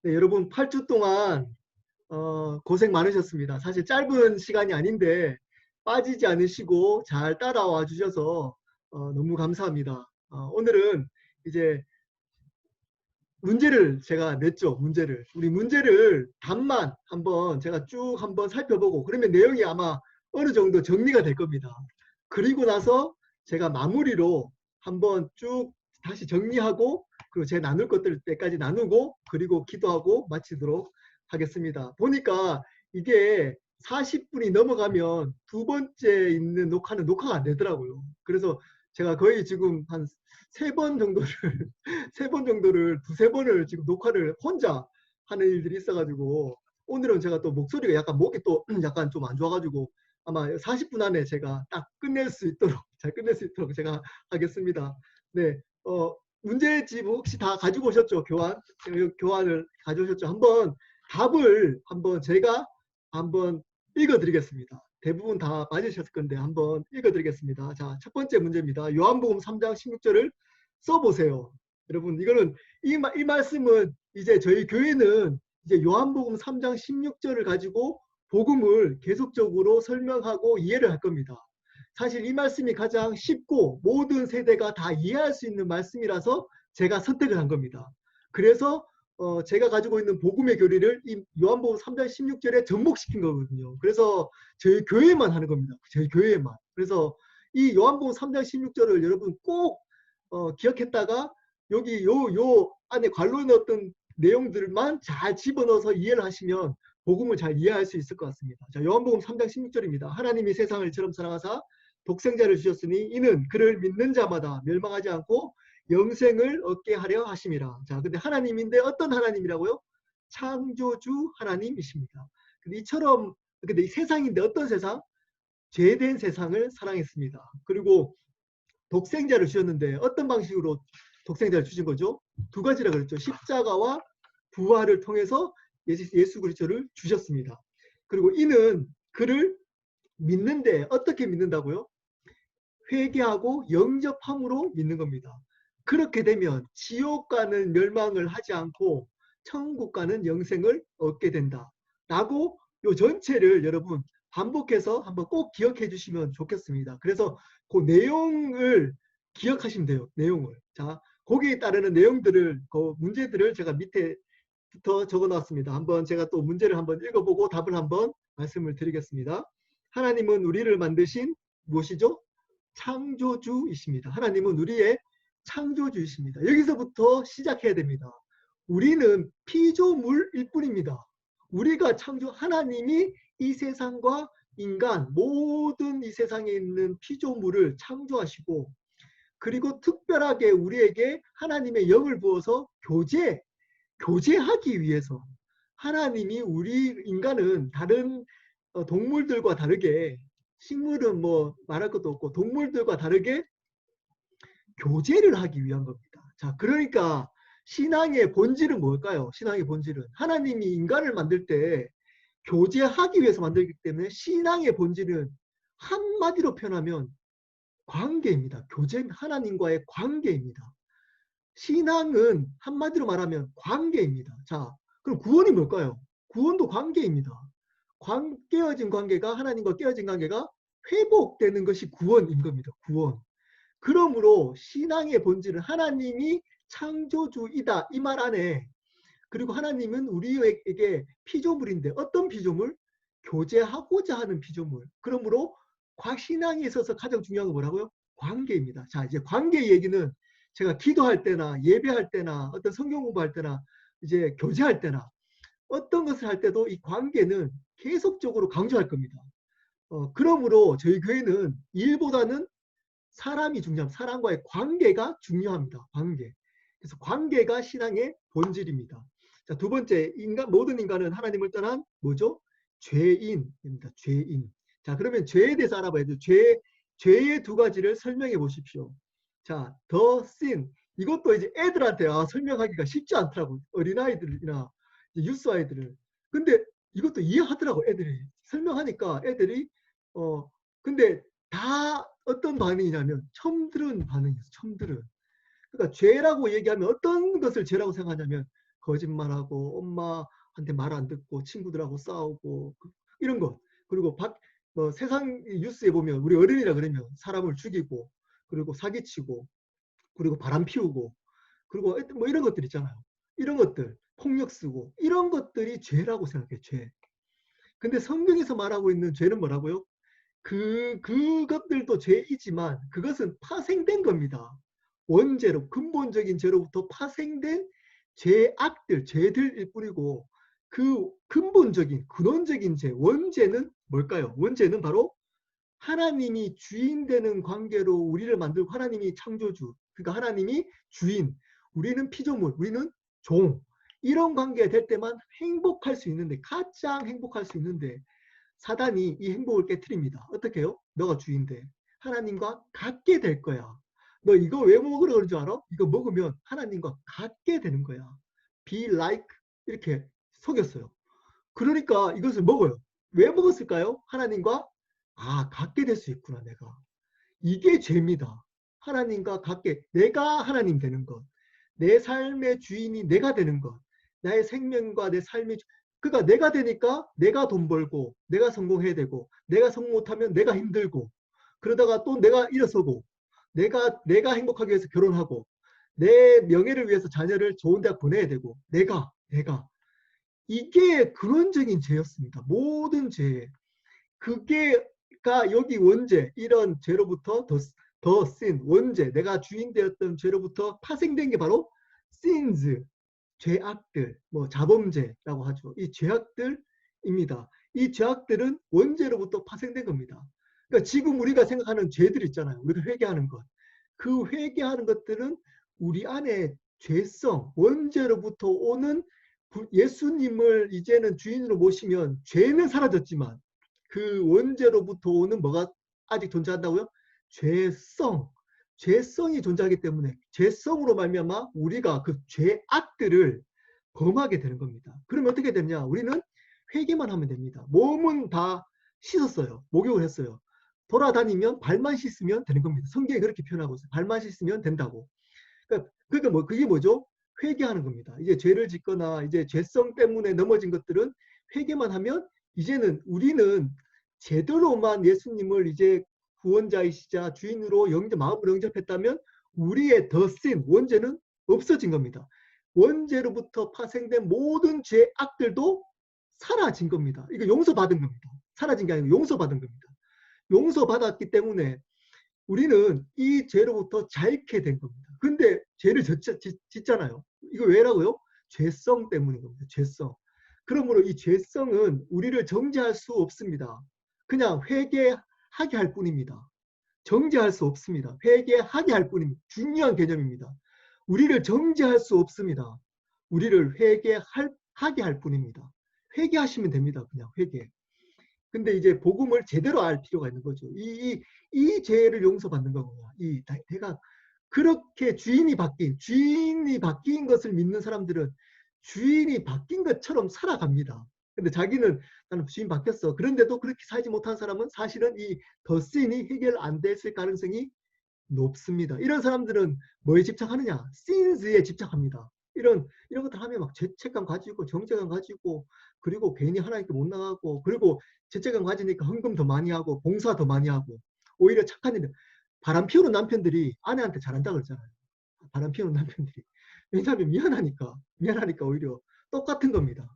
네, 여러분 8주 동안 고생 많으셨습니다. 사실 짧은 시간이 아닌데 빠지지 않으시고 잘 따라와 주셔서 너무 감사합니다. 오늘은 이제 문제를 제가 냈죠. 문제를. 우리 문제를 답만 한번 제가 쭉 한번 살펴보고 그러면 내용이 아마 어느 정도 정리가 될 겁니다. 그리고 나서 제가 마무리로 한번 쭉 다시 정리하고 그리고 제 나눌 것들 때까지 나누고 그리고 기도하고 마치도록 하겠습니다. 보니까 이게 40분이 넘어가면 두 번째 있는 녹화는 녹화가 안 되더라고요. 그래서 제가 거의 지금 한 세 번 정도를 세 번 정도를 두세 번을 지금 녹화를 혼자 하는 일들이 있어가지고 오늘은 제가 또 목소리가 약간 목이 또 약간 좀 안 좋아가지고 아마 40분 안에 제가 딱 끝낼 수 있도록 잘 끝낼 수 있도록 제가 하겠습니다. 네, 문제집 혹시 다 가지고 오셨죠? 교환을 가져오셨죠? 한번 답을 한번 제가 한번 읽어드리겠습니다. 대부분 다 맞으셨을 건데 한번 읽어드리겠습니다. 자, 첫 번째 문제입니다. 요한복음 3장 16절을 써보세요. 여러분 이거는 이 말씀은 이제 저희 교회는 이제 요한복음 3장 16절을 가지고 복음을 계속적으로 설명하고 이해를 할 겁니다. 사실 이 말씀이 가장 쉽고 모든 세대가 다 이해할 수 있는 말씀이라서 제가 선택을 한 겁니다. 그래서 제가 가지고 있는 복음의 교리를 이 요한복음 3장 16절에 접목시킨 거거든요. 그래서 저희 교회만 하는 겁니다. 저희 교회만. 그래서 이 요한복음 3장 16절을 여러분 꼭 기억했다가 여기 요 안에 관로에 넣었던 내용들만 잘 집어넣어서 이해를 하시면 복음을 잘 이해할 수 있을 것 같습니다. 자, 요한복음 3장 16절입니다. 하나님이 세상을 이처럼 사랑하사 독생자를 주셨으니 이는 그를 믿는 자마다 멸망하지 않고 영생을 얻게 하려 하심이라. 자, 근데 하나님인데 어떤 하나님이라고요? 창조주 하나님이십니다. 근데 이처럼 근데 이 세상인데 어떤 세상? 죄된 세상을 사랑했습니다. 그리고 독생자를 주셨는데 어떤 방식으로 독생자를 주신 거죠? 두 가지라 그랬죠. 십자가와 부활을 통해서 예수 그리스도를 주셨습니다. 그리고 이는 그를 믿는데 어떻게 믿는다고요? 회개하고 영접함으로 믿는 겁니다. 그렇게 되면 지옥 가는 멸망을 하지 않고 천국 가는 영생을 얻게 된다. 라고 요 전체를 여러분 반복해서 한번 꼭 기억해 주시면 좋겠습니다. 그래서 그 내용을 기억하시면 돼요. 내용을. 자, 거기에 따르는 내용들을, 그 문제들을 제가 밑에부터 적어 놨습니다. 한번 제가 또 문제를 한번 읽어보고 답을 한번 말씀을 드리겠습니다. 하나님은 우리를 만드신 무엇이죠? 창조주이십니다. 하나님은 우리의 창조주이십니다. 여기서부터 시작해야 됩니다. 우리는 피조물일 뿐입니다. 우리가 하나님이 이 세상과 인간, 모든 이 세상에 있는 피조물을 창조하시고 그리고 특별하게 우리에게 하나님의 영을 부어서 교제하기 위해서 하나님이 우리 인간은 다른 동물들과 다르게 식물은 뭐 말할 것도 없고 동물들과 다르게 교제를 하기 위한 겁니다. 자, 그러니까 신앙의 본질은 뭘까요? 신앙의 본질은 하나님이 인간을 만들 때 교제하기 위해서 만들기 때문에 신앙의 본질은 한마디로 표현하면 관계입니다. 교제, 하나님과의 관계입니다. 신앙은 한마디로 말하면 관계입니다. 자, 그럼 구원이 뭘까요? 구원도 관계입니다. 깨어진 관계가 하나님과 깨어진 관계가 회복되는 것이 구원인 겁니다. 구원. 그러므로 신앙의 본질은 하나님이 창조주이다 이 말 안에 그리고 하나님은 우리에게 피조물인데 어떤 피조물? 교제하고자 하는 피조물. 그러므로 신앙에 있어서 가장 중요한 건 뭐라고요? 관계입니다. 자, 이제 관계 얘기는 제가 기도할 때나 예배할 때나 어떤 성경 공부할 때나 이제 교제할 때나 어떤 것을 할 때도 이 관계는 계속적으로 강조할 겁니다. 그러므로 저희 교회는 일보다는 사람이 중요합니다. 사람과의 관계가 중요합니다. 관계. 그래서 관계가 신앙의 본질입니다. 자, 두 번째, 모든 인간은 하나님을 떠난 뭐죠? 죄인입니다. 죄인. 자, 그러면 죄에 대해서 알아봐야죠. 죄의 두 가지를 설명해 보십시오. 자, the sin. 이것도 이제 애들한테 설명하기가 쉽지 않더라고요. 어린아이들이나 유스 아이들을. 근데 이것도 이해하더라고, 애들이. 설명하니까 애들이, 근데 다 어떤 반응이냐면 처음 들은 반응이었어요. 처음 들은. 그러니까 죄라고 얘기하면 어떤 것을 죄라고 생각하냐면 거짓말하고 엄마한테 말 안 듣고 친구들하고 싸우고 이런 것. 그리고 뭐 세상 뉴스에 보면 우리 어른이라 그러면 사람을 죽이고 그리고 사기치고 그리고 바람 피우고 그리고 뭐 이런 것들 있잖아요. 이런 것들 폭력 쓰고 이런 것들이 죄라고 생각해요. 죄. 근데 성경에서 말하고 있는 죄는 뭐라고요? 그것들도 죄이지만 그것은 파생된 겁니다. 원죄로 근본적인 죄로부터 파생된 죄악들, 죄들일 뿐이고 그 근본적인 근원적인 죄, 원죄는 뭘까요? 원죄는 바로 하나님이 주인 되는 관계로 우리를 만들고 하나님이 창조주, 그러니까 하나님이 주인, 우리는 피조물, 우리는 종 이런 관계가 될 때만 행복할 수 있는데 가장 행복할 수 있는데 사단이 이 행복을 깨트립니다. 어떻게 해요? 너가 주인데 하나님과 같게 될 거야. 너 이거 왜 먹으러 그런 줄 알아? 이거 먹으면 하나님과 같게 되는 거야. Be like 이렇게 속였어요. 그러니까 이것을 먹어요. 왜 먹었을까요? 하나님과 같게 될 수 있구나 내가. 이게 죄입니다. 하나님과 같게 내가 하나님 되는 것. 내 삶의 주인이 내가 되는 것. 나의 생명과 내 삶이 그러니까 내가 되니까 내가 돈 벌고 내가 성공해야 되고 내가 성공 못하면 내가 힘들고 그러다가 또 내가 일어서고 내가 행복하기 위해서 결혼하고 내 명예를 위해서 자녀를 좋은 대학 보내야 되고 내가 이게 근원적인 죄였습니다. 모든 죄. 그게가 여기 원죄 이런 죄로부터 더 sin 원죄 내가 주인 되었던 죄로부터 파생된 게 바로 sins 죄악들 뭐 자범죄라고 하죠. 이 죄악들입니다. 이 죄악들은 원죄로부터 파생된 겁니다. 그러니까 지금 우리가 생각하는 죄들 있잖아요. 우리가 회개하는 것. 그 회개하는 것들은 우리 안에 죄성 원죄로부터 오는 예수님을 이제는 주인으로 모시면 죄는 사라졌지만 그 원죄로부터 오는 뭐가 아직 존재한다고요? 죄성. 죄성이 존재하기 때문에 죄성으로 말미암아 우리가 그 죄악들을 범하게 되는 겁니다. 그러면 어떻게 되냐? 우리는 회개만 하면 됩니다. 몸은 다 씻었어요. 목욕을 했어요. 돌아다니면 발만 씻으면 되는 겁니다. 성경이 그렇게 표현하고 있어요. 발만 씻으면 된다고. 그러니까 그게 뭐죠? 회개하는 겁니다. 이제 죄를 짓거나 이제 죄성 때문에 넘어진 것들은 회개만 하면 이제는 우리는 제대로만 예수님을 이제 구원자이시자 주인으로 마음으로 영접했다면 우리의 더씬 원죄는 없어진 겁니다. 원죄로부터 파생된 모든 죄악들도 사라진 겁니다. 이거 용서받은 겁니다. 사라진 게 아니고 용서받은 겁니다. 용서받았기 때문에 우리는 이 죄로부터 자유케 된 겁니다. 근데 죄를 짓잖아요. 이거 왜라고요? 죄성 때문인 겁니다. 죄성. 그러므로 이 죄성은 우리를 정죄할 수 없습니다. 그냥 회개하게 할 뿐입니다. 정죄할 수 없습니다. 회개하게 할 뿐입니다. 중요한 개념입니다. 우리를 정죄할 수 없습니다. 우리를 회개하게 할 뿐입니다. 회개하시면 됩니다. 그냥 회개. 근데 이제 복음을 제대로 알 필요가 있는 거죠. 이 죄를 용서받는 거구나. 내가 그렇게 주인이 바뀐 것을 믿는 사람들은 주인이 바뀐 것처럼 살아갑니다. 근데 자기는 나는 주인 바뀌었어. 그런데도 그렇게 살지 못한 사람은 사실은 이 더신이 해결 안 됐을 가능성이 높습니다. 이런 사람들은 뭐에 집착하느냐? sins에 집착합니다. 이런 것들 하면 막 죄책감 가지고 정죄감 가지고 그리고 괜히 하나님께 못 나가고 그리고 죄책감 가지니까 헌금 더 많이 하고 봉사 더 많이 하고 오히려 착한 일 바람 피우는 남편들이 아내한테 잘한다 그러잖아요. 바람 피우는 남편들이 왜냐하면 미안하니까 오히려 똑같은 겁니다.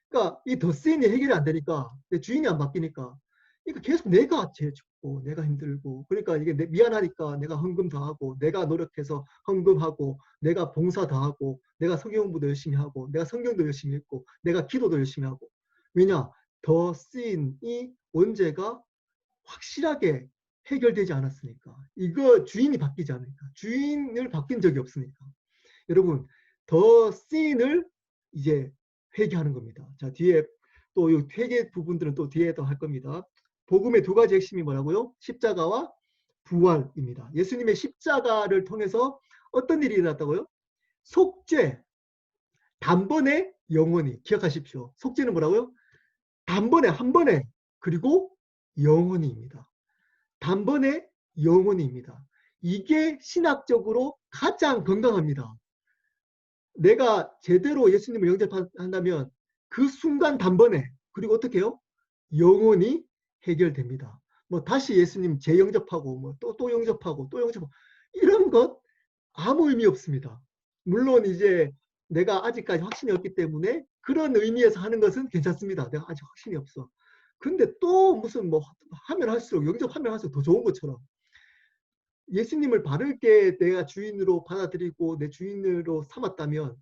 그러니까 이 덧셈이 해결이 안 되니까 내 주인이 안 바뀌니까 그러니까 계속 내가 죄 짓고 내가 힘들고 그러니까 이게 미안하니까 내가 헌금 더 하고 내가 노력해서 헌금하고 내가 봉사 더 하고 내가 성경 공부도 열심히 하고 내가 성경도 열심히 읽고 내가 기도도 열심히 하고 왜냐 더 씬이 원죄가 확실하게 해결되지 않았으니까 이거 주인이 바뀌지 않으니까 주인을 바뀐 적이 없으니까 여러분 더 씬을 이제 회개하는 겁니다. 자 뒤에 또 이 회개 부분들은 또 뒤에 더 할 겁니다. 복음의 두 가지 핵심이 뭐라고요? 십자가와 부활입니다. 예수님의 십자가를 통해서 어떤 일이 일어났다고요? 속죄, 단번에 영원히 기억하십시오. 속죄는 뭐라고요? 단번에 한 번에 그리고 영원히입니다. 단번에 영원히입니다. 이게 신학적으로 가장 건강합니다. 내가 제대로 예수님을 영접한다면 그 순간 단번에, 그리고 어떻게 해요? 영원히 해결됩니다. 뭐 다시 예수님 재영접하고 뭐 또 영접하고 또 영접하고 이런 것 아무 의미 없습니다. 물론 이제 내가 아직까지 확신이 없기 때문에 그런 의미에서 하는 것은 괜찮습니다. 내가 아직 확신이 없어. 근데 또 무슨 뭐 하면 할수록, 영접하면 할수록 더 좋은 것처럼 예수님을 바르게 내가 주인으로 받아들이고 내 주인으로 삼았다면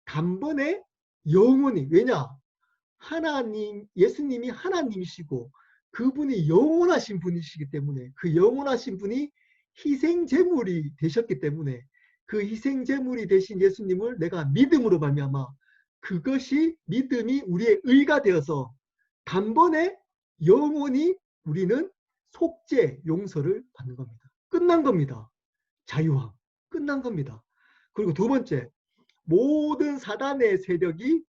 단번에 영원히, 왜냐? 하나님, 예수님이 하나님이시고 그분이 영원하신 분이시기 때문에, 그 영원하신 분이 희생제물이 되셨기 때문에 그 희생제물이 되신 예수님을 내가 믿음으로 말미암아 그것이, 믿음이 우리의 의가 되어서 단번에 영원히 우리는 속죄 용서를 받는 겁니다. 끝난 겁니다. 자유함 끝난 겁니다. 그리고 두 번째, 모든 사단의 세력이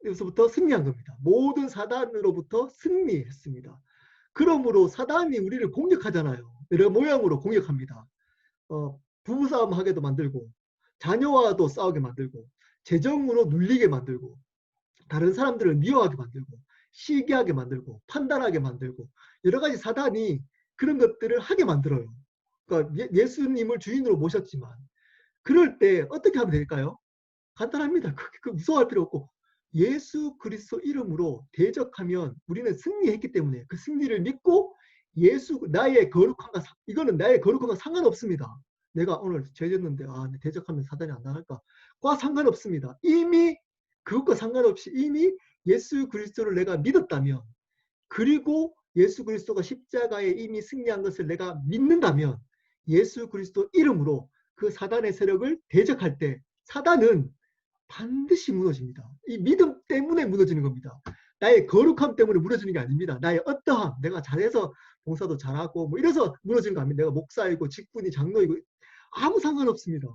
여기서부터 승리한 겁니다. 모든 사단으로부터 승리했습니다. 그러므로 사단이 우리를 공격하잖아요. 여러 모양으로 공격합니다. 부부싸움 하게도 만들고, 자녀와도 싸우게 만들고, 재정으로 눌리게 만들고, 다른 사람들을 미워하게 만들고, 시기하게 만들고, 판단하게 만들고, 여러 가지 사단이 그런 것들을 하게 만들어요. 그러니까 예수님을 주인으로 모셨지만 그럴 때 어떻게 하면 될까요? 간단합니다. 그 무서워할 필요 없고 예수 그리스도 이름으로 대적하면 우리는 승리했기 때문에 그 승리를 믿고 예수, 나의 거룩함과, 이거는 나의 거룩함과 상관없습니다. 내가 오늘 죄졌는데 대적하면 사단이 안 나갈까? 과 상관없습니다. 이미 그것과 상관없이 이미 예수 그리스도를 내가 믿었다면, 그리고 예수 그리스도가 십자가에 이미 승리한 것을 내가 믿는다면 예수 그리스도 이름으로 그 사단의 세력을 대적할 때 사단은 반드시 무너집니다. 이 믿음 때문에 무너지는 겁니다. 나의 거룩함 때문에 무너지는 게 아닙니다. 나의 어떠함, 내가 잘해서 봉사도 잘하고 뭐 이래서 무너지는 거 아닙니다. 내가 목사이고 직분이 장로이고 아무 상관없습니다.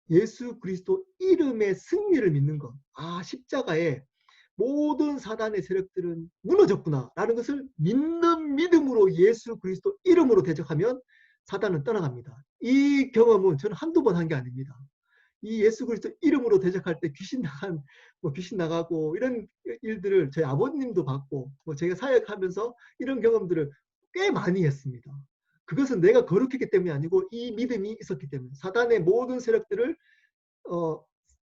예수 그리스도 이름의 승리를 믿는 것. 십자가에 모든 사단의 세력들은 무너졌구나 라는 것을 믿는 믿음으로 예수 그리스도 이름으로 대적하면 사단은 떠나갑니다. 이 경험은 저는 한두 번 한 게 아닙니다. 이 예수 그리스도 이름으로 대적할 때 귀신 나가고 이런 일들을 저희 아버님도 봤고, 제가 사역하면서 이런 경험들을 꽤 많이 했습니다. 그것은 내가 거룩했기 때문이 아니고 이 믿음이 있었기 때문에 사단의 모든 세력들을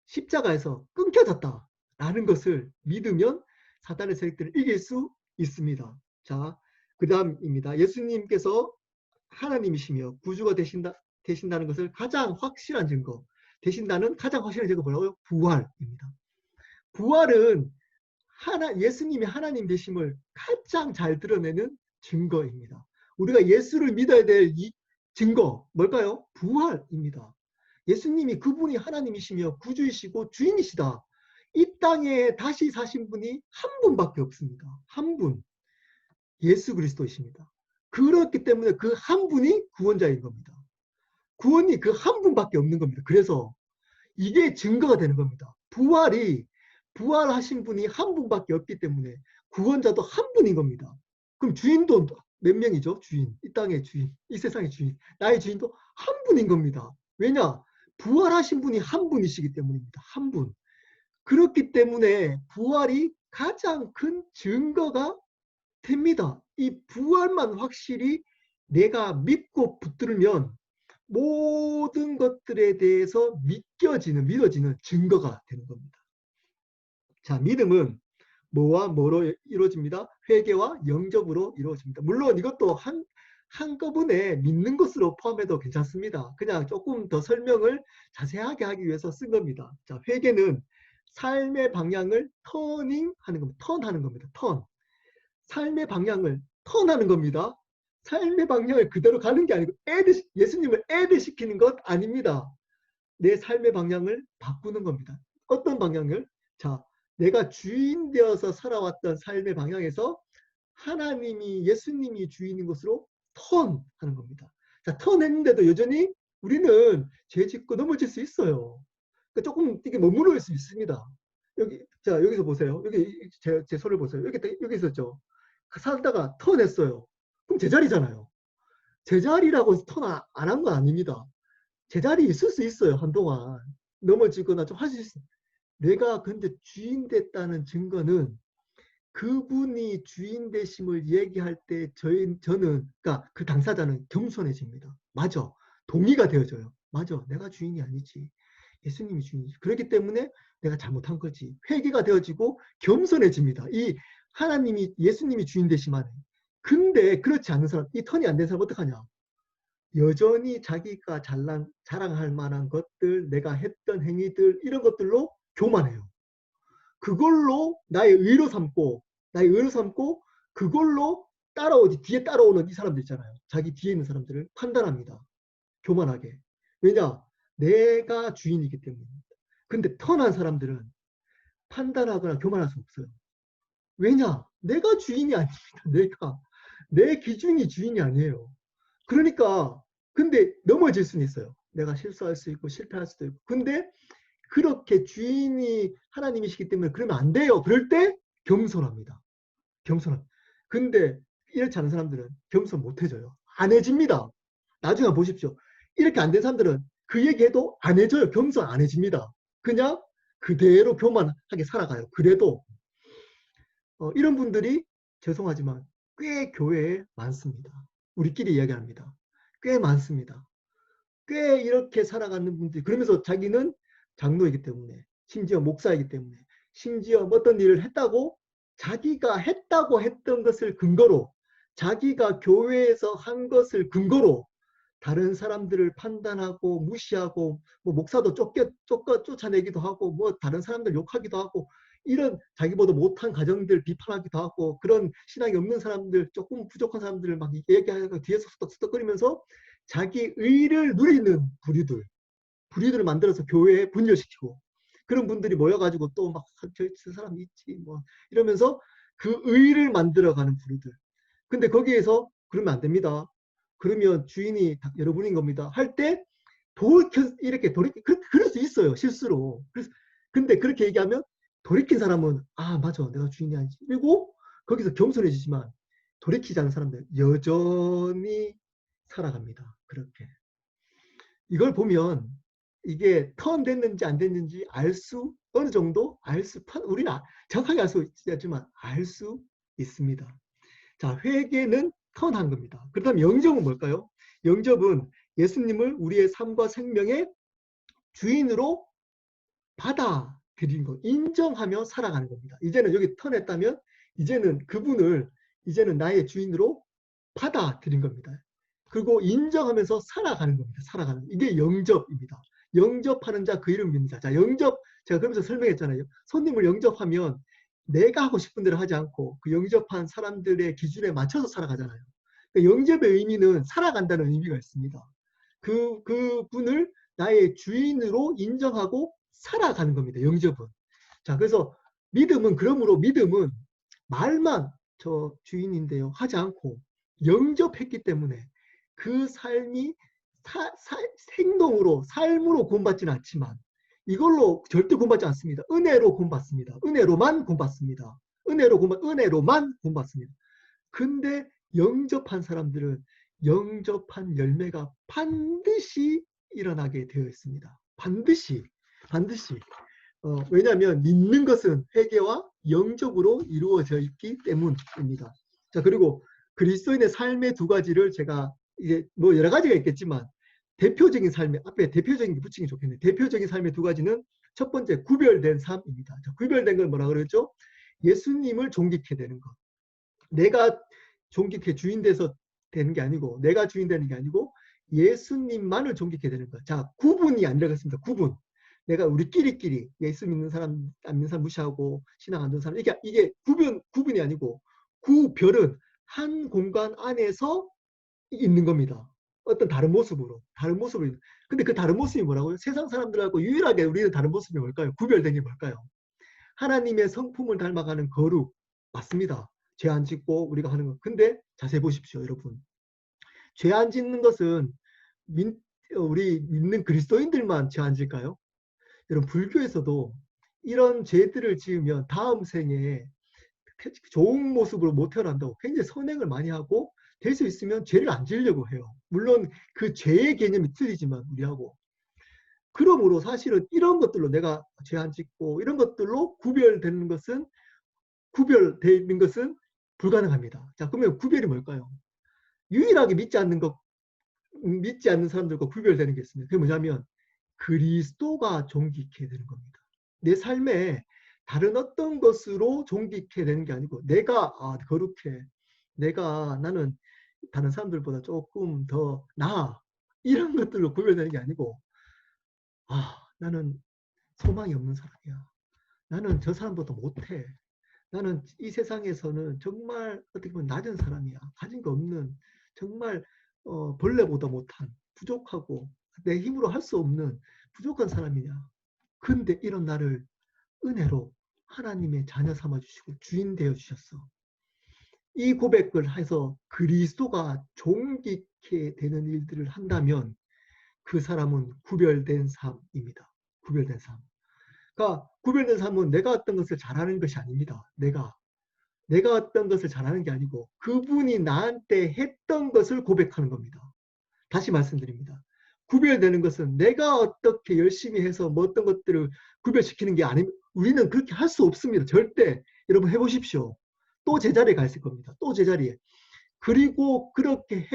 십자가에서 끊겨졌다라는 것을 믿으면 사단의 세력들을 이길 수 있습니다. 자, 그 다음입니다. 예수님께서 하나님이시며 구주가 되신다는 것을 가장 확실한 증거, 되신다는 가장 확실한 증거 뭐라고요? 부활입니다. 부활은 예수님이 하나님 되심을 가장 잘 드러내는 증거입니다. 우리가 예수를 믿어야 될 이 증거 뭘까요? 부활입니다. 예수님이 그분이 하나님이시며 구주이시고 주인이시다. 이 땅에 다시 사신 분이 한 분밖에 없습니다. 한 분. 예수 그리스도이십니다. 그렇기 때문에 그 한 분이 구원자인 겁니다. 구원이 그 한 분밖에 없는 겁니다. 그래서 이게 증거가 되는 겁니다. 부활하신 분이 한 분밖에 없기 때문에 구원자도 한 분인 겁니다. 그럼 주인도 몇 명이죠? 주인, 이 땅의 주인, 이 세상의 주인, 나의 주인도 한 분인 겁니다. 왜냐? 부활하신 분이 한 분이시기 때문입니다. 한 분. 그렇기 때문에 부활이 가장 큰 증거가 됩니다. 이 부활만 확실히 내가 믿고 붙들면 모든 것들에 대해서 믿어지는 증거가 되는 겁니다. 자, 믿음은 뭐와 뭐로 이루어집니다? 회개와 영접으로 이루어집니다. 물론 이것도 한꺼번에 믿는 것으로 포함해도 괜찮습니다. 그냥 조금 더 설명을 자세하게 하기 위해서 쓴 겁니다. 자, 회개는 삶의 방향을 터닝하는 겁니다. 턴하는 겁니다. 턴. 삶의 방향을 턴하는 겁니다. 삶의 방향을 그대로 가는 게 아니고 예수님을 애드 시키는 것 아닙니다. 내 삶의 방향을 바꾸는 겁니다. 어떤 방향을? 자, 내가 주인 되어서 살아왔던 삶의 방향에서 하나님이, 예수님이 주인인 것으로 턴하는 겁니다. 자, 턴했는데도 여전히 우리는 죄 짓고 넘어질 수 있어요. 그러니까 조금 이게 머무를 수 있습니다. 자, 여기서 보세요. 여기 제 손을 보세요. 여기 있었죠. 살다가 턴했어요. 그럼 제자리잖아요. 제자리라고 턴 안 한 건 아닙니다. 제자리 있을 수 있어요, 한동안. 넘어지거나 좀 할 수 있어. 내가 근데 주인 됐다는 증거는 그분이 주인 되심을 얘기할 때 저는 그러니까 그 당사자는 겸손해집니다. 맞아. 동의가 되어져요. 맞아. 내가 주인이 아니지. 예수님이 주인이지. 그렇기 때문에 내가 잘못한 거지. 회개가 되어지고 겸손해집니다. 이 하나님이 예수님이 주인 되시만. 근데 그렇지 않는 사람, 이 턴이 안 된 사람 어떡하냐? 여전히 자기가 자랑할 만한 것들, 내가 했던 행위들 이런 것들로 교만해요. 그걸로 나의 의로 삼고 그걸로 뒤에 따라오는 이 사람들 있잖아요. 자기 뒤에 있는 사람들을 판단합니다. 교만하게. 왜냐? 내가 주인이기 때문입니다. 근데 턴한 사람들은 판단하거나 교만할 수 없어요. 왜냐? 내가 주인이 아닙니다. 내 기준이 주인이 아니에요. 그러니까 근데 넘어질 수는 있어요. 내가 실수할 수 있고 실패할 수도 있고. 근데 그렇게 주인이 하나님이시기 때문에 그러면 안 돼요. 그럴 때 겸손합니다. 겸손합니다. 근데 이렇지 않은 사람들은 겸손 못 해줘요. 안 해집니다. 나중에 보십시오. 이렇게 안 된 사람들은 그 얘기해도 안 해줘요. 겸손 안 해집니다. 그냥 그대로 교만하게 살아가요. 그래도 이런 분들이 죄송하지만 꽤 교회에 많습니다. 우리끼리 이야기합니다. 꽤 많습니다. 꽤 이렇게 살아가는 분들이 그러면서 자기는 장로이기 때문에 심지어 목사이기 때문에 심지어 어떤 일을 했다고 자기가 했다고 했던 것을 근거로 자기가 교회에서 한 것을 근거로 다른 사람들을 판단하고 무시하고 뭐 목사도 쫓아내기도 하고 뭐 다른 사람들 욕하기도 하고 이런 자기보다 못한 가정들 비판하기도 하고 그런 신앙이 없는 사람들 조금 부족한 사람들을 막 얘기하고 뒤에서 수덕수덕거리면서 자기 의를 누리는 부류들을 만들어서 교회에 분열시키고 그런 분들이 모여가지고 또 막 저 사람 있지 뭐 이러면서 그 의를 만들어가는 부류들. 근데 거기에서 그러면 안 됩니다. 그러면 주인이 여러분인 겁니다. 할 때 이렇게 그럴 수 있어요. 실수로. 근데 그렇게 얘기하면 돌이킨 사람은 아 맞아 내가 주인이 아니지. 그리고 거기서 겸손해지지만 돌이키지 않은 사람들 여전히 살아갑니다. 그렇게. 이걸 보면 이게 턴 됐는지 안 됐는지 어느 정도 우리는 정확하게 알 수 있지만 알 수 있습니다. 자, 회개는 턴한 겁니다. 그렇다면 영접은 뭘까요? 영접은 예수님을 우리의 삶과 생명의 주인으로 받아들이는 것, 인정하며 살아가는 겁니다. 이제는 여기 턴했다면 이제는 나의 주인으로 받아들인 겁니다. 그리고 인정하면서 살아가는 겁니다. 이게 영접입니다. 영접하는 자 그 이름 믿는 자. 자, 영접 제가 그러면서 설명했잖아요. 손님을 영접하면 내가 하고 싶은 대로 하지 않고 그 영접한 사람들의 기준에 맞춰서 살아가잖아요. 그러니까 영접의 의미는 살아간다는 의미가 있습니다. 그분을 나의 주인으로 인정하고 살아가는 겁니다. 영접은. 자, 그래서 그러므로 믿음은 말만 저 주인인데요 하지 않고 영접했기 때문에 그 삶이 삶으로 구원받지는 않지만 이걸로 절대 구원받지 않습니다. 은혜로 구원받습니다. 은혜로만 구원받습니다. 은혜로만 구원받습니다. 근데 영접한 사람들은 영접한 열매가 반드시 일어나게 되어 있습니다. 반드시. 왜냐하면 믿는 것은 회개와 영접으로 이루어져 있기 때문입니다. 자, 그리고 그리스도인의 삶의 두 가지를 제가 이제 뭐 여러 가지가 있겠지만 앞에 대표적인 게 붙이기 좋겠네요. 대표적인 삶의 두 가지는 첫 번째 구별된 삶입니다. 자, 구별된 건 뭐라 그랬죠? 예수님을 존귀케 되는 것. 내가 존귀케 주인 돼서 되는 게 아니고 내가 주인 되는 게 아니고 예수님만을 존귀케 되는 것. 자, 구분이 안 들어갔습니다. 구분. 내가 우리끼리 예수 믿는 사람 안 믿는 사람 무시하고 신앙 안 듣는 사람 이게 구분이 아니고 구별은 한 공간 안에서 있는 겁니다. 어떤 다른 모습으로. 근데 그 다른 모습이 뭐라고요? 세상 사람들하고 유일하게 우리는 다른 모습이 뭘까요? 구별된 게 뭘까요? 하나님의 성품을 닮아가는 거룩. 맞습니다. 죄 안 짓고 우리가 하는 것. 근데 자세히 보십시오, 여러분. 죄 안 짓는 것은 우리 믿는 그리스도인들만 죄 안 질까요? 여러분, 불교에서도 이런 죄들을 지으면 다음 생에 좋은 모습으로 못 태어난다고 굉장히 선행을 많이 하고 될 수 있으면 죄를 안 지으려고 해요. 물론 그 죄의 개념이 틀리지만 우리하고. 그러므로 사실은 이런 것들로 내가 죄 안 짓고 이런 것들로 구별되는 것은 불가능합니다. 자, 그러면 구별이 뭘까요? 유일하게 믿지 않는 사람들과 구별되는 게 있습니다. 그게 뭐냐면 그리스도가 존귀케 되는 겁니다. 내 삶에 다른 어떤 것으로 존귀케 되는 게 아니고 내가 거룩해. 나는 다른 사람들보다 조금 더 나아. 이런 것들로 구별되는 게 아니고 나는 소망이 없는 사람이야. 나는 저 사람보다 못해. 나는 이 세상에서는 정말 어떻게 보면 낮은 사람이야. 가진 거 없는 정말 벌레보다 못한 부족하고 내 힘으로 할 수 없는 부족한 사람이냐. 근데 이런 나를 은혜로 하나님의 자녀 삼아 주시고 주인 되어 주셨어. 이 고백을 해서 그리스도가 존귀케 되는 일들을 한다면 그 사람은 구별된 삶입니다. 구별된 삶. 그러니까 구별된 삶은 내가 어떤 것을 잘하는 것이 아닙니다. 내가 어떤 것을 잘하는 게 아니고 그분이 나한테 했던 것을 고백하는 겁니다. 다시 말씀드립니다. 구별되는 것은 내가 어떻게 열심히 해서 뭐 어떤 것들을 구별시키는 게 아니면 우리는 그렇게 할 수 없습니다. 절대. 여러분 해보십시오. 또 제자리에 가 있을 겁니다. 또 제자리에. 그리고 그렇게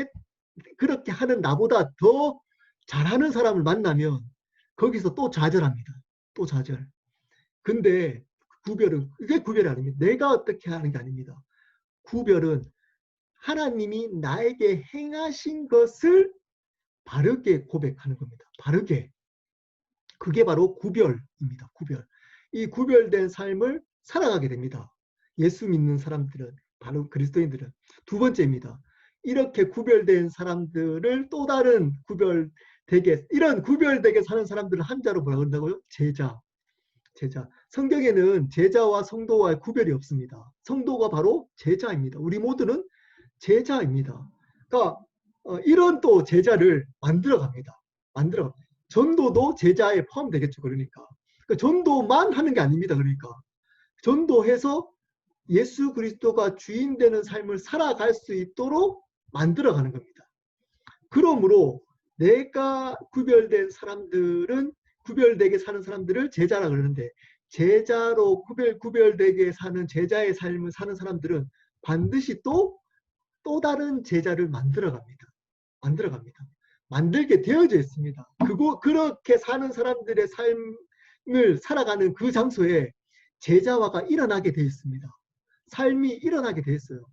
하는 나보다 더 잘하는 사람을 만나면 거기서 또 좌절합니다. 또 좌절. 근데 이게 구별이 아닙니다. 내가 어떻게 하는 게 아닙니다. 구별은 하나님이 나에게 행하신 것을 바르게 고백하는 겁니다. 바르게. 그게 바로 구별입니다. 구별. 이 구별된 삶을 살아가게 됩니다. 예수 믿는 사람들은, 바로 그리스도인들은. 두 번째입니다. 이렇게 구별된 사람들을 또 다른 이런 구별되게 사는 사람들을 한자로 뭐라 그런다고요? 제자. 성경에는 제자와 성도와의 구별이 없습니다. 성도가 바로 제자입니다. 우리 모두는 제자입니다. 그러니까 이런 또 제자를 만들어갑니다. 전도도 제자에 포함되겠죠. 그러니까 전도만 하는 게 아닙니다. 그러니까 전도해서 예수 그리스도가 주인 되는 삶을 살아갈 수 있도록 만들어가는 겁니다. 그러므로 내가 구별되게 사는 사람들을 제자라 그러는데 제자로 구별되게 사는 제자의 삶을 사는 사람들은 반드시 또 다른 제자를 만들어갑니다. 만들게 되어져 있습니다. 그렇게 사는 사람들의 삶을 살아가는 그 장소에 제자화가 일어나게 되어 있습니다. 삶이 일어나게 되어 있어요.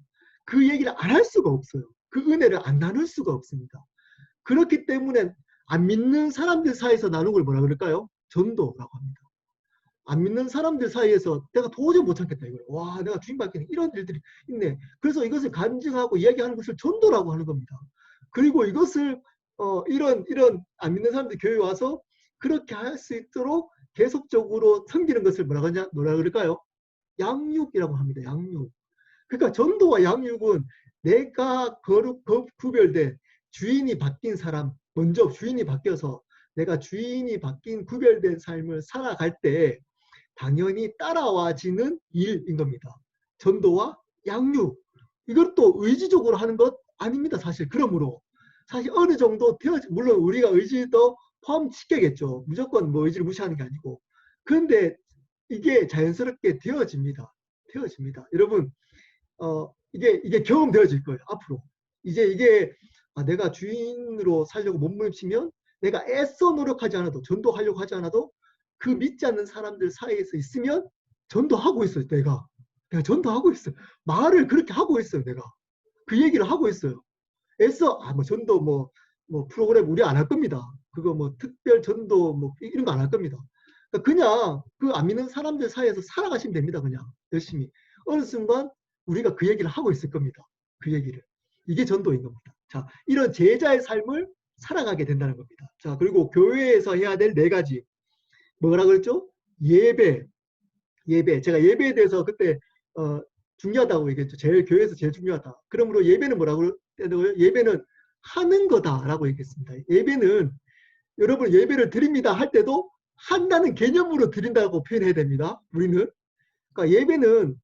그 얘기를 안 할 수가 없어요. 그 은혜를 안 나눌 수가 없습니다. 그렇기 때문에 안 믿는 사람들 사이에서 나누는 걸 뭐라 그럴까요? 전도라고 합니다. 안 믿는 사람들 사이에서 내가 도저히 못 참겠다 이거예요. 와, 내가 주님 밖에는 이런 일들이 있네. 그래서 이것을 간증하고 이야기하는 것을 전도라고 하는 겁니다. 그리고 이것을 이런 안 믿는 사람들 교회에 와서 그렇게 할 수 있도록 계속적으로 섬기는 것을 뭐라 그럴까요? 양육이라고 합니다. 양육. 그러니까 전도와 양육은 내가 구별된 주인이 바뀐 사람, 먼저 주인이 바뀌어서 내가 주인이 바뀐 구별된 삶을 살아갈 때 당연히 따라와지는 일인 겁니다. 전도와 양육. 이것도 의지적으로 하는 것 아닙니다. 사실. 그러므로 사실 어느 정도 물론 우리가 의지도 포함시켜겠죠. 무조건 뭐 의지를 무시하는 게 아니고. 그런데 이게 자연스럽게 되어집니다. 여러분 이게 경험되어질 거예요. 앞으로. 이제 이게 내가 주인으로 살려고 몸부림치면 내가 애써 노력하지 않아도 전도하려고 하지 않아도 그 믿지 않는 사람들 사이에서 있으면 전도하고 있어요. 내가 전도하고 있어요. 말을 그렇게 하고 있어요. 내가 그 얘기를 하고 있어요. 애써 뭐 전도 뭐 프로그램 우리 안 할 겁니다. 그거 뭐 특별 전도 뭐 이런 거 안 할 겁니다. 그냥 그 안 믿는 사람들 사이에서 살아가시면 됩니다. 그냥 열심히. 어느 순간 우리가 그 얘기를 하고 있을 겁니다. 그 얘기를. 이게 전도인 겁니다. 자, 이런 제자의 삶을 살아가게 된다는 겁니다. 자, 그리고 교회에서 해야 될 4가지. 뭐라 그랬죠? 예배. 제가 예배에 대해서 그때 중요하다고 얘기했죠. 교회에서 제일 중요하다. 그러므로 예배는 뭐라고 했다고요? 예배는 하는 거다라고 얘기했습니다. 예배는 여러분 예배를 드립니다 할 때도 한다는 개념으로 드린다고 표현해야 됩니다. 우리는. 그러니까 예배는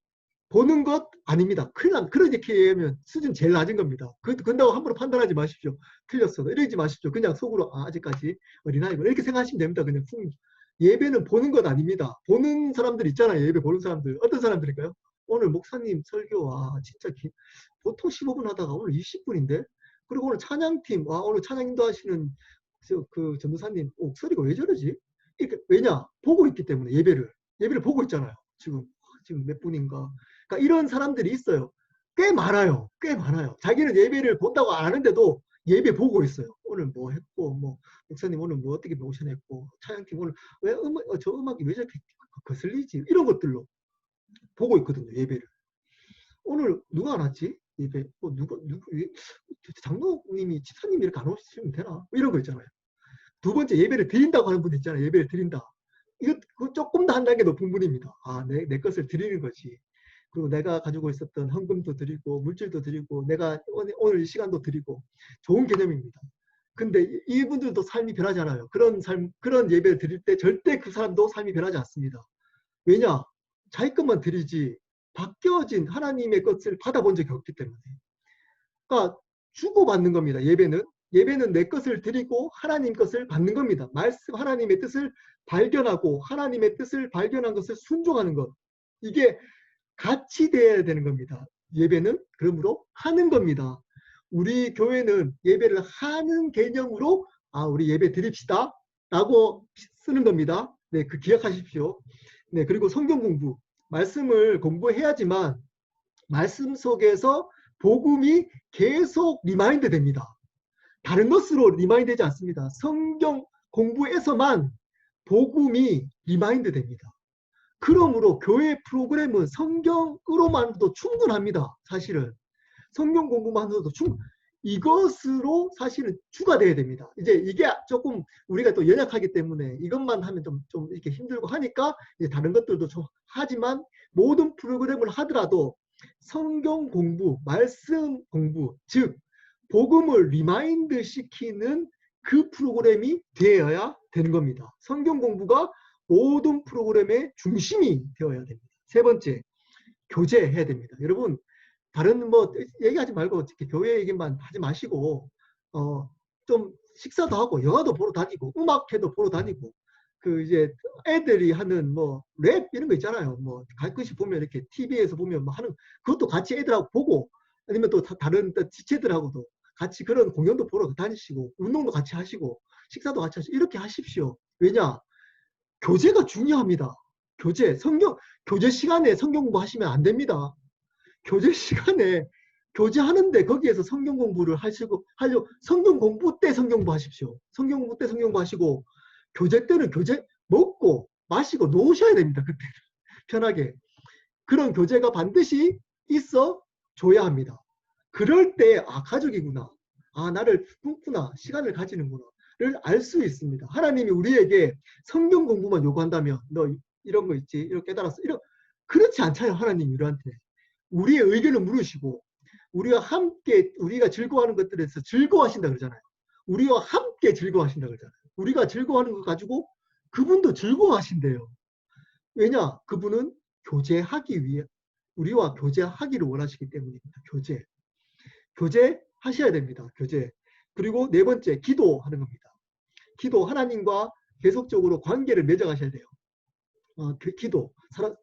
보는 것 아닙니다. 큰일 납니다. 그렇게 하면 수준 제일 낮은 겁니다. 그런다고 함부로 판단하지 마십시오. 틀렸어도 이러지 마십시오. 그냥 속으로 아직까지 어린아이고 이렇게 생각하시면 됩니다. 그냥 예배는 보는 것 아닙니다. 보는 사람들 있잖아요. 예배 보는 사람들. 어떤 사람들일까요? 오늘 목사님 설교 와 진짜 보통 15분 하다가 오늘 20분인데 그리고 오늘 찬양팀 와 오늘 찬양 인도하시는 그 전도사님 목소리가 왜 저러지? 이렇게 왜냐? 보고 있기 때문에 예배를 보고 있잖아요. 지금 몇 분인가. 그러니까 이런 사람들이 있어요. 꽤 많아요. 꽤 많아요. 자기는 예배를 본다고 안 하는데도 예배 보고 있어요. 오늘 뭐 했고, 뭐, 목사님 오늘 뭐 어떻게 모션 했고, 찬양팀 오늘 왜 저 음악이 왜 저렇게 거슬리지? 이런 것들로 보고 있거든요. 예배를. 오늘 누가 안 왔지? 예배. 장로님이, 집사님이 이렇게 안 오시면 되나? 뭐 이런 거 있잖아요. 두 번째 예배를 드린다고 하는 분 있잖아요. 예배를 드린다. 이거 조금 더 한 단계 높은 분입니다. 아, 내 것을 드리는 거지. 그리고 내가 가지고 있었던 헌금도 드리고 물질도 드리고 내가 오늘 이 시간도 드리고 좋은 개념입니다. 근데 이분들도 삶이 변하지 않아요. 그런 예배를 드릴 때 절대 그 사람도 삶이 변하지 않습니다. 왜냐? 자기 것만 드리지 바뀌어진 하나님의 것을 받아본 적이 없기 때문에. 그러니까 주고받는 겁니다. 예배는 내 것을 드리고 하나님 것을 받는 겁니다. 말씀 하나님의 뜻을 발견하고 하나님의 뜻을 발견한 것을 순종하는 것. 이게 같이 돼야 되는 겁니다. 예배는 그러므로 하는 겁니다. 우리 교회는 예배를 하는 개념으로 우리 예배 드립시다 라고 쓰는 겁니다. 네, 그 기억하십시오. 네, 그리고 성경 공부. 말씀을 공부해야지만 말씀 속에서 복음이 계속 리마인드 됩니다. 다른 것으로 리마인드 되지 않습니다. 성경 공부에서만 복음이 리마인드 됩니다. 그러므로 교회 프로그램은 성경으로만도 충분합니다. 사실은. 성경 공부만으로도 이것으로 사실은 주가 돼야 됩니다. 이제 이게 조금 우리가 또 연약하기 때문에 이것만 하면 좀 이렇게 힘들고 하니까 이제 다른 것들도 좀 하지만 모든 프로그램을 하더라도 성경 공부, 말씀 공부, 즉 복음을 리마인드 시키는 그 프로그램이 되어야 되는 겁니다. 성경 공부가 모든 프로그램의 중심이 되어야 됩니다. 세 번째, 교제해야 됩니다. 여러분, 다른 뭐 얘기하지 말고 교회 얘기만 하지 마시고 좀 식사도 하고 영화도 보러 다니고 음악회도 보러 다니고 그 이제 애들이 하는 뭐 랩 이런 거 있잖아요. 뭐 가끔씩 보면 이렇게 TV에서 보면 뭐 하는 그것도 같이 애들하고 보고 아니면 또 다른 지체들하고도 같이 그런 공연도 보러 다니시고 운동도 같이 하시고 식사도 같이 하시고 이렇게 하십시오. 왜냐? 교제가 중요합니다. 교제 시간에 성경 공부하시면 안 됩니다. 교제 시간에 교제하는데 거기에서 성경 공부를 하려고 성경 공부 때 성경 공부하십시오. 성경 공부 때 성경 공부하시고 교제 때는 교제 먹고 마시고 놓으셔야 됩니다. 그때 편하게. 그런 교제가 반드시 있어 줘야 합니다. 그럴 때 가족이구나. 나를 품구나. 시간을 가지는구나. 를 알 수 있습니다. 하나님이 우리에게 성경 공부만 요구한다면 너 이런 거 있지? 이렇게 깨달았어? 그렇지 않잖아요. 하나님이 우리한테. 우리의 의견을 물으시고 우리가 즐거워하는 것들에서 즐거워하신다 그러잖아요. 우리와 함께 즐거워하신다 그러잖아요. 우리가 즐거워하는 것 가지고 그분도 즐거워하신대요. 왜냐? 그분은 교제하기 위해 우리와 교제하기를 원하시기 때문입니다. 교제하셔야 됩니다. 교제. 그리고 네 번째, 기도하는 겁니다. 기도, 하나님과 계속적으로 관계를 맺어가셔야 돼요. 기도,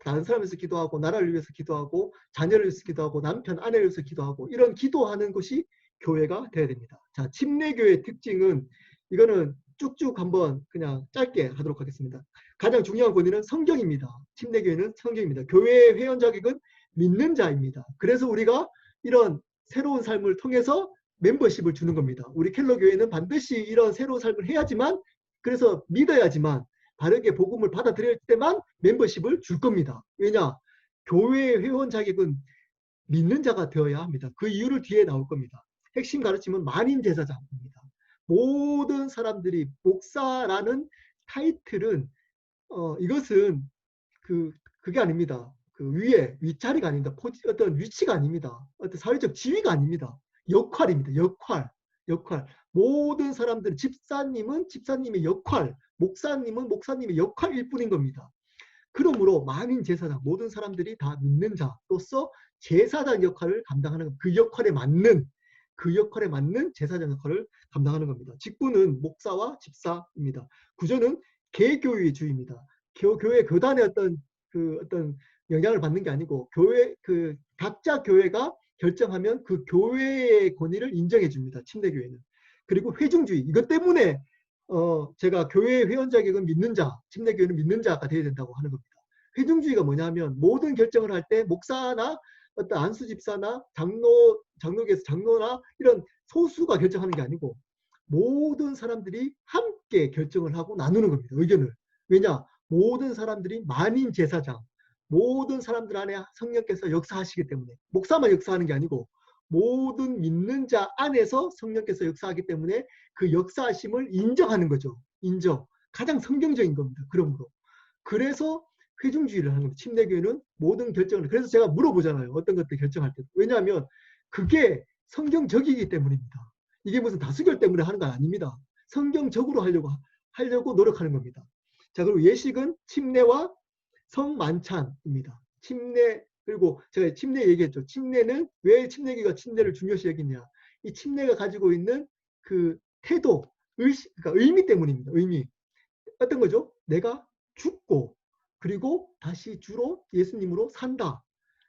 다른 사람을 위해서 기도하고 나라를 위해서 기도하고 자녀를 위해서 기도하고 남편, 아내를 위해서 기도하고 이런 기도하는 것이 교회가 돼야 됩니다. 자, 침례교회의 특징은 이거는 쭉쭉 한번 그냥 짧게 하도록 하겠습니다. 가장 중요한 권위는 성경입니다. 침례교회는 성경입니다. 교회의 회원 자격은 믿는 자입니다. 그래서 우리가 이런 새로운 삶을 통해서 멤버십을 주는 겁니다. 우리 켈러 교회는 반드시 이런 새로운 삶을 해야지만 그래서 믿어야지만 바르게 복음을 받아들일 때만 멤버십을 줄 겁니다. 왜냐? 교회 회원 자격은 믿는 자가 되어야 합니다. 그 이유를 뒤에 나올 겁니다. 핵심 가르침은 만인 제사장입니다. 모든 사람들이 목사라는 타이틀은 이것은 그게 아닙니다. 그 윗자리가 아닙니다. 어떤 위치가 아닙니다. 어떤 사회적 지위가 아닙니다. 역할입니다. 역할. 모든 사람들, 집사님은 집사님의 역할, 목사님은 목사님의 역할일 뿐인 겁니다. 그러므로 만인 제사장, 모든 사람들이 다 믿는 자로서 제사장 역할을 감당하는, 그 역할에 맞는 제사장 역할을 감당하는 겁니다. 직분은 목사와 집사입니다. 구조는 개교회주의입니다. 교회 교단의 어떤 영향을 받는 게 아니고 각자 교회가 결정하면 그 교회의 권위를 인정해 줍니다. 침례교회는. 그리고 회중주의. 이것 때문에 제가 교회 회원 자격은 믿는 자, 침례교회는 믿는 자가 되어야 된다고 하는 겁니다. 회중주의가 뭐냐면 모든 결정을 할 때 목사나 어떤 안수 집사나 장로나 이런 소수가 결정하는 게 아니고 모든 사람들이 함께 결정을 하고 나누는 겁니다. 의견을. 왜냐? 모든 사람들이 만인 제사장, 모든 사람들 안에 성령께서 역사하시기 때문에, 목사만 역사하는 게 아니고 모든 믿는 자 안에서 성령께서 역사하기 때문에 그 역사하심을 인정하는 거죠. 인정. 가장 성경적인 겁니다. 그러므로. 그래서 회중주의를 하는 겁니다. 침례교회는 모든 결정을. 그래서 제가 물어보잖아요. 어떤 것들 결정할 때. 왜냐하면 그게 성경적이기 때문입니다. 이게 무슨 다수결 때문에 하는 건 아닙니다. 성경적으로 하려고 노력하는 겁니다. 자, 그리고 예식은 침례와 성만찬입니다. 침례, 그리고 제가 침례 얘기했죠. 침례는 왜 침례기가 침례를 중요시 여기냐. 이 침례가 가지고 있는 그 태도, 그러니까 의미 때문입니다. 의미. 어떤 거죠? 내가 죽고 그리고 다시 주로 예수님으로 산다.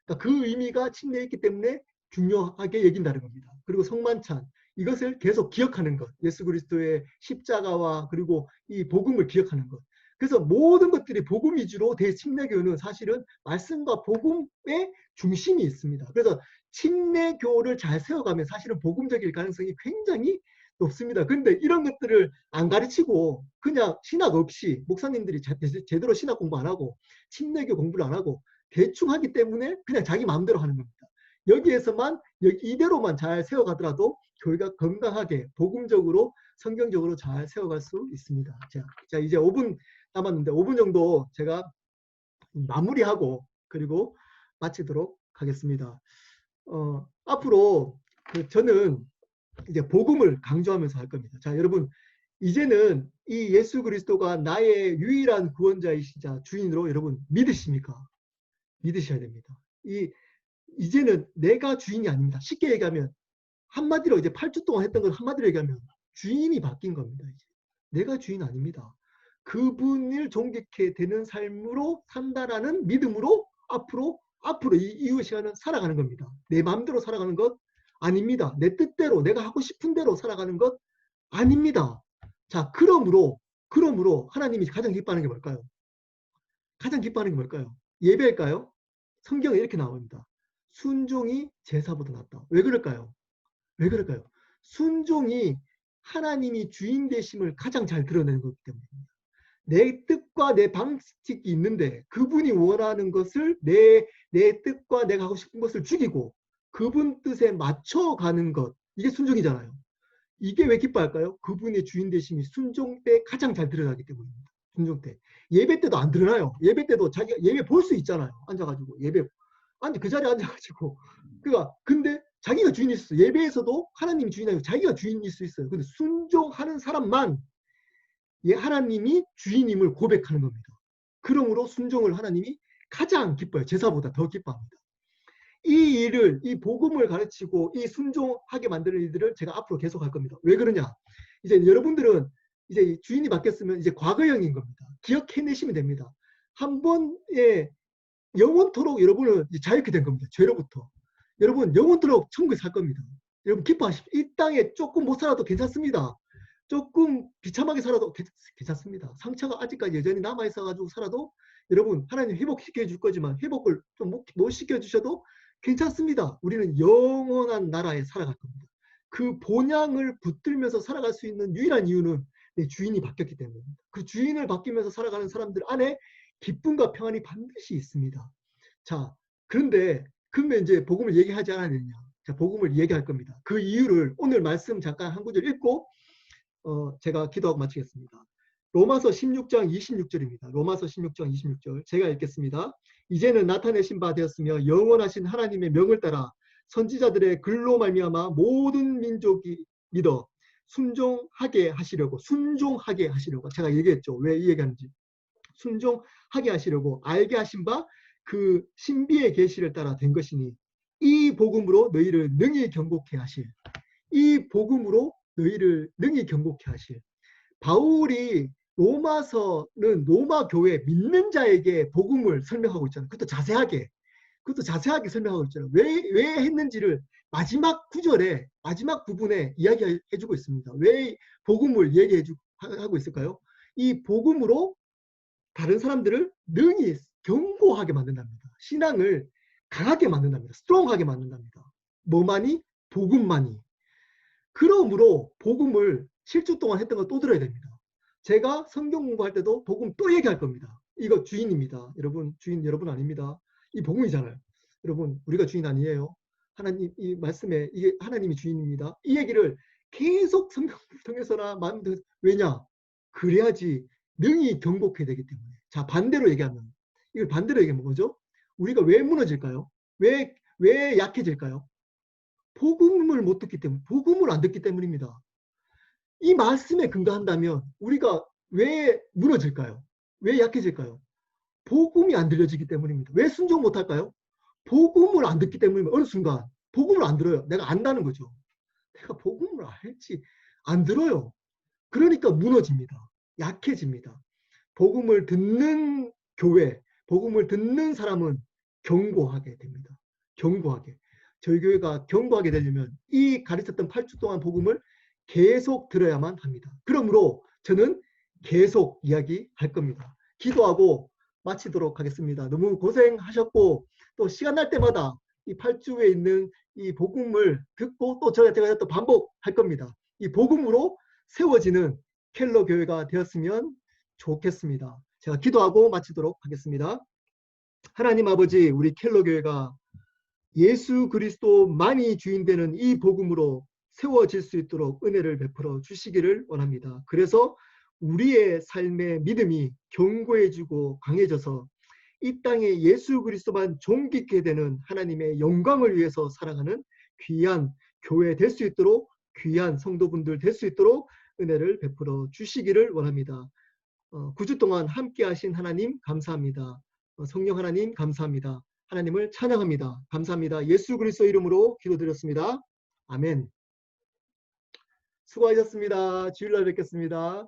그러니까 그 의미가 침례에 있기 때문에 중요하게 여긴다는 겁니다. 그리고 성만찬. 이것을 계속 기억하는 것. 예수 그리스도의 십자가와 그리고 이 복음을 기억하는 것. 그래서 모든 것들이 복음 위주로 대침례교는 사실은 말씀과 복음의 중심이 있습니다. 그래서 침례교를 잘 세워가면 사실은 복음적일 가능성이 굉장히 높습니다. 그런데 이런 것들을 안 가르치고 그냥 신학 없이 목사님들이 제대로 신학 공부 안 하고 침례교 공부를 안 하고 대충 하기 때문에 그냥 자기 마음대로 하는 겁니다. 여기에서만 이대로만 잘 세워가더라도 교회가 건강하게 복음적으로 성경적으로 잘 세워갈 수 있습니다. 자 이제 5분 남았는데 5분 정도 제가 마무리하고 그리고 마치도록 하겠습니다. 앞으로 저는 이제 복음을 강조하면서 할 겁니다. 자, 여러분 이제는 이 예수 그리스도가 나의 유일한 구원자이시자 주인으로 여러분 믿으십니까? 믿으셔야 됩니다. 이제는 내가 주인이 아닙니다. 쉽게 얘기하면 한마디로 이제 8주 동안 했던 걸 한마디로 얘기하면 주인이 바뀐 겁니다. 이제. 내가 주인 아닙니다. 그분을 존경케 되는 삶으로 산다라는 믿음으로 앞으로 이 이후 시간은 살아가는 겁니다. 내 마음대로 살아가는 것 아닙니다. 내 뜻대로 내가 하고 싶은 대로 살아가는 것 아닙니다. 자, 그러므로 하나님이 가장 기뻐하는 게 뭘까요? 가장 기뻐하는 게 뭘까요? 예배일까요? 성경에 이렇게 나옵니다. 순종이 제사보다 낫다. 왜 그럴까요? 왜 그럴까요? 순종이 하나님이 주인 되심을 가장 잘 드러내는 거기 때문입니다. 내 뜻과 내 방식이 있는데 그분이 원하는 것을 내 뜻과 내가 하고 싶은 것을 죽이고 그분 뜻에 맞춰가는 것. 이게 순종이잖아요. 이게 왜 기뻐할까요? 그분의 주인 되심이 순종 때 가장 잘 드러나기 때문입니다. 순종 때. 예배 때도 안 드러나요. 예배 때도 자기가 예배 볼 수 있잖아요. 앉아가지고 그 자리에 앉아가지고. 그러니까 근데 자기가 주인일 수 있어요. 예배에서도 하나님이 주인이 아니고 자기가 주인일 수 있어요. 근데 순종하는 사람만 하나님이 주인임을 고백하는 겁니다. 그러므로 순종을 하나님이 가장 기뻐요. 제사보다 더 기뻐합니다. 이 복음을 가르치고 이 순종하게 만드는 일들을 제가 앞으로 계속 할 겁니다. 왜 그러냐? 이제 여러분들은 이제 주인이 바뀌었으면 이제 과거형인 겁니다. 기억해내시면 됩니다. 한 번에 영원토록 여러분은 자유케 된 겁니다. 죄로부터. 여러분 영원토록 천국에 살 겁니다. 여러분 기뻐하십시오. 이 땅에 조금 못 살아도 괜찮습니다. 조금 비참하게 살아도 괜찮습니다. 상처가 아직까지 여전히 남아있어가지고 살아도 여러분 하나님 회복시켜 줄 거지만 회복을 좀 못 시켜주셔도 괜찮습니다. 우리는 영원한 나라에 살아갈 겁니다. 그 본향을 붙들면서 살아갈 수 있는 유일한 이유는 내 주인이 바뀌었기 때문입니다. 그 주인을 바뀌면서 살아가는 사람들 안에 기쁨과 평안이 반드시 있습니다. 자, 그러면 이제 복음을 얘기하지 않았느냐? 자, 복음을 얘기할 겁니다. 그 이유를 오늘 말씀 잠깐 한 구절 읽고 제가 기도하고 마치겠습니다. 로마서 16장 26절입니다. 로마서 16장 26절 제가 읽겠습니다. 이제는 나타내신 바 되었으며 영원하신 하나님의 명을 따라 선지자들의 글로 말미암아 모든 민족이 믿어 순종하게 하시려고 제가 얘기했죠. 왜 이 얘기하는지. 순종하게 하시려고 알게 하신 바 그 신비의 계시를 따라 된 것이니 이 복음으로 너희를 능히 경고케 하실 이 복음으로 너희를 능히 경고케 하실 바울이 로마서는 로마 교회 믿는 자에게 복음을 설명하고 있잖아요. 그것도 자세하게 설명하고 있잖아요. 왜 했는지를 마지막 구절에 마지막 부분에 이야기해주고 있습니다. 왜 복음을 얘기하고 있을까요? 이 복음으로 다른 사람들을 능히 견고하게 만든답니다. 신앙을 강하게 만든답니다. 스트롱하게 만든답니다. 뭐만이? 복음만이. 그러므로 복음을 7주 동안 했던 거 또 들어야 됩니다. 제가 성경 공부할 때도 복음 또 얘기할 겁니다. 이거 주인입니다. 여러분, 주인 여러분 아닙니다. 이 복음이잖아요. 여러분, 우리가 주인 아니에요. 하나님 이 말씀에 이게 하나님이 주인입니다. 이 얘기를 계속 성경 통해서나 왜냐? 그래야지 능히 경고케 되기 때문에. 자, 반대로 얘기하면 이걸 반대로 얘기하면 뭐죠? 우리가 왜 무너질까요? 왜 약해질까요? 복음을 못 듣기 때문에, 복음을 안 듣기 때문입니다. 이 말씀에 근거한다면 우리가 왜 무너질까요? 왜 약해질까요? 복음이 안 들려지기 때문입니다. 왜 순종 못할까요? 복음을 안 듣기 때문입니다. 어느 순간 복음을 안 들어요. 내가 안다는 거죠. 내가 복음을 알지 안 들어요. 그러니까 무너집니다. 약해집니다. 복음을 듣는 교회, 복음을 듣는 사람은 견고하게 됩니다. 견고하게. 저희 교회가 견고하게 되려면 이 가르쳤던 8주 동안 복음을 계속 들어야만 합니다. 그러므로 저는 계속 이야기할 겁니다. 기도하고 마치도록 하겠습니다. 너무 고생하셨고 또 시간 날 때마다 이 8주에 있는 이 복음을 듣고 또 제가 또 반복할 겁니다. 이 복음으로 세워지는 켈러 교회가 되었으면 좋겠습니다. 제가 기도하고 마치도록 하겠습니다. 하나님 아버지, 우리 켈러 교회가 예수 그리스도만이 주인 되는 이 복음으로 세워질 수 있도록 은혜를 베풀어 주시기를 원합니다. 그래서 우리의 삶의 믿음이 견고해지고 강해져서 이 땅에 예수 그리스도만 존귀케 되는 하나님의 영광을 위해서 살아가는 귀한 교회 될 수 있도록 귀한 성도분들 될 수 있도록 은혜를 베풀어 주시기를 원합니다. 9주 동안 함께 하신 하나님 감사합니다. 성령 하나님 감사합니다. 하나님을 찬양합니다. 감사합니다. 예수 그리스도 이름으로 기도드렸습니다. 아멘. 수고하셨습니다. 주일날 뵙겠습니다.